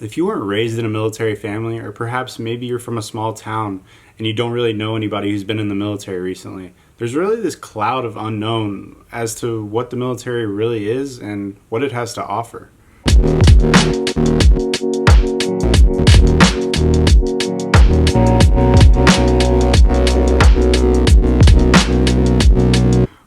If you weren't raised in a military family, or perhaps maybe you're from a small town and you don't really know anybody who's been in the military recently, there's really this cloud of unknown as to what the military really is and what it has to offer.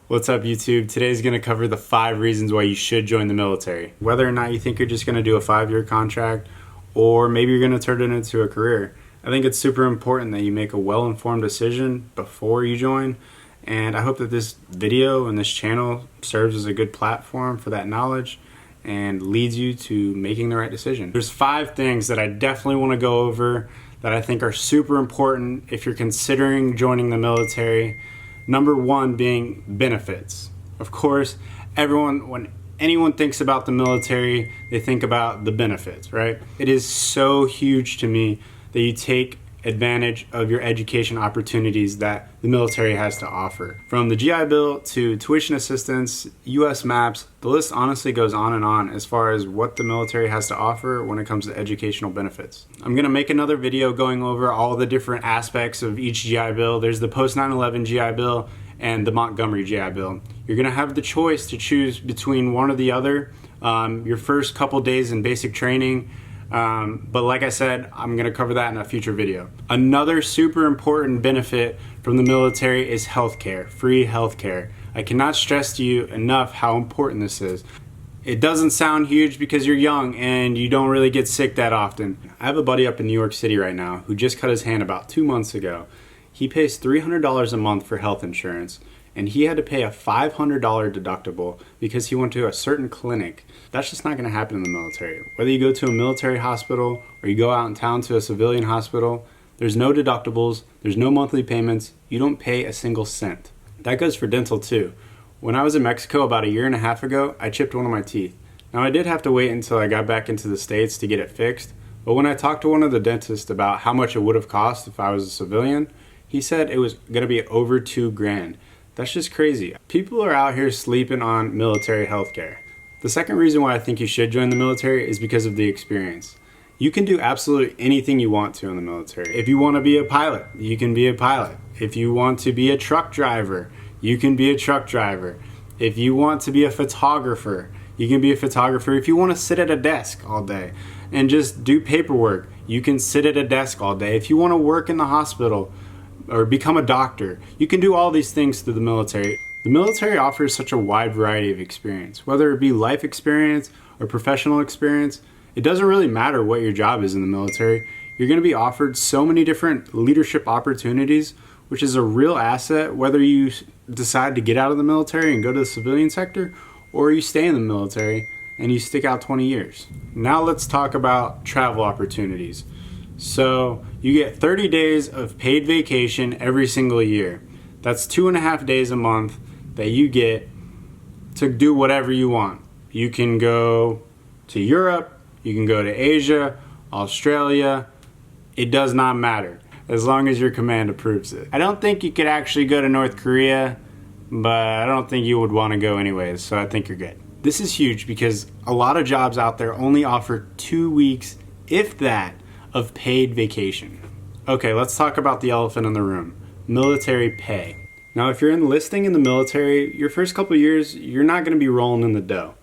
What's up, YouTube? Today's going to cover the 5 reasons why you should join the military. Whether or not you think you're just going to do a 5-year contract, or maybe you're going to turn it into a career. I think it's super important that you make a well-informed decision before you join, and I hope that this video and this channel serves as a good platform for that knowledge and leads you to making the right decision. There's 5 things that I definitely want to go over that I think are super important if you're considering joining the military. Number 1 being benefits. Of course, when anyone thinks about the military, they think about the benefits, right? It is so huge to me that you take advantage of your education opportunities that the military has to offer. From the GI Bill to tuition assistance, US maps, the list honestly goes on and on as far as what the military has to offer when it comes to educational benefits. I'm gonna make another video going over all the different aspects of each GI Bill. There's the post 9/11 GI Bill and the Montgomery GI Bill. You're gonna have the choice to choose between one or the other your first couple days in basic training. But like I said, I'm going to cover that in a future video. Another super important benefit from the military is healthcare, free healthcare. I cannot stress to you enough how important this is. It doesn't sound huge because you're young and you don't really get sick that often. I have a buddy up in New York City right now who just cut his hand about 2 months ago. He pays $300 a month for health insurance, and he had to pay a $500 deductible because he went to a certain clinic. That's just not going to happen in the military. Whether you go to a military hospital or you go out in town to a civilian hospital, there's no deductibles, there's no monthly payments, you don't pay a single cent. That goes for dental too. When I was in Mexico about 1.5 years ago, I chipped one of my teeth. Now I did have to wait until I got back into the States to get it fixed, but when I talked to one of the dentists about how much it would have cost if I was a civilian, he said it was going to be over $2,000. That's just crazy. People are out here sleeping on military healthcare. The second reason why I think you should join the military is because of the experience. You can do absolutely anything you want to in the military. If you want to be a pilot, you can be a pilot. If you want to be a truck driver, you can be a truck driver. If you want to be a photographer, you can be a photographer. If you want to sit at a desk all day and just do paperwork, you can sit at a desk all day. If you want to work in the hospital or become a doctor, you can do all these things through the military. The military offers such a wide variety of experience, whether it be life experience or professional experience. It doesn't really matter what your job is in the military. You're going to be offered so many different leadership opportunities, which is a real asset whether you decide to get out of the military and go to the civilian sector, or you stay in the military and you stick out 20 years. Now let's talk about travel opportunities. So you get 30 days of paid vacation every single year. That's 2.5 days a month that you get to do whatever you want. You can go to Europe, you can go to Asia, Australia. It does not matter as long as your command approves it. I don't think you could actually go to North Korea, but I don't think you would want to go anyways, so I think you're good. This is huge because a lot of jobs out there only offer 2 weeks, if that, of paid vacation. Okay, let's talk about the elephant in the room, military pay. Now, if you're enlisting in the military, your first couple years, you're not gonna be rolling in the dough.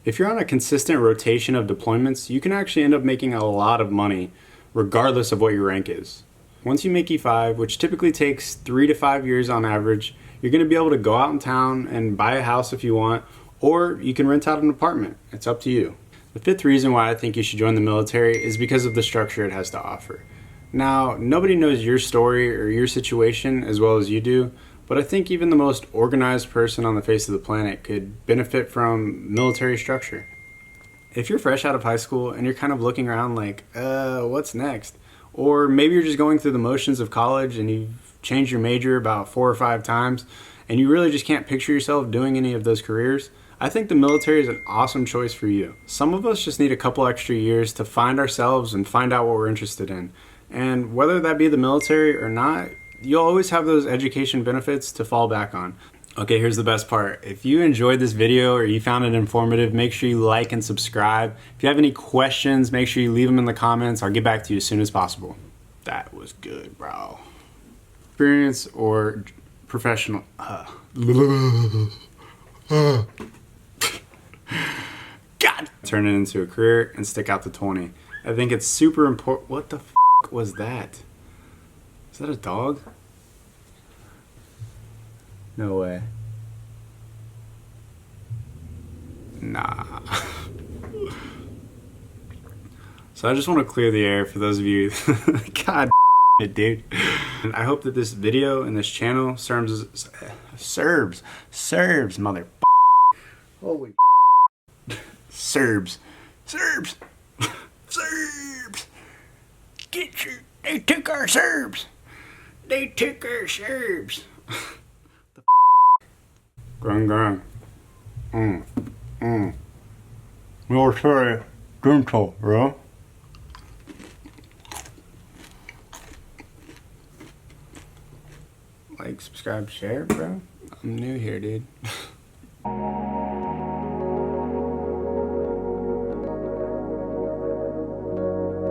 If you're on a consistent rotation of deployments, you can actually end up making a lot of money regardless of what your rank is. Once you make E5, which typically takes 3 to 5 years on average, you're gonna be able to go out in town and buy a house if you want, or you can rent out an apartment. It's up to you. The 5th reason why I think you should join the military is because of the structure it has to offer. Now, nobody knows your story or your situation as well as you do, but I think even the most organized person on the face of the planet could benefit from military structure. If you're fresh out of high school and you're kind of looking around like, what's next? Or maybe you're just going through the motions of college and you've changed your major about 4 or 5 times and you really just can't picture yourself doing any of those careers, I think the military is an awesome choice for you. Some of us just need a couple extra years to find ourselves and find out what we're interested in. And whether that be the military or not, you'll always have those education benefits to fall back on. Okay, here's the best part. If you enjoyed this video or you found it informative, make sure you like and subscribe. If you have any questions, make sure you leave them in the comments. I'll get back to you as soon as possible. That was good, bro. Experience or professional? God! Turn it into a career and stick out to 20. I think it's super important. What the f was that? Is that a dog? No way. Nah. So I just want to clear the air for those of you. God it, dude. And I hope that this video and this channel serves, mother. Holy Serbs. Get your, they took our Serbs. Grung. Military dental, bro. Like, subscribe, share, bro. I'm new here, dude.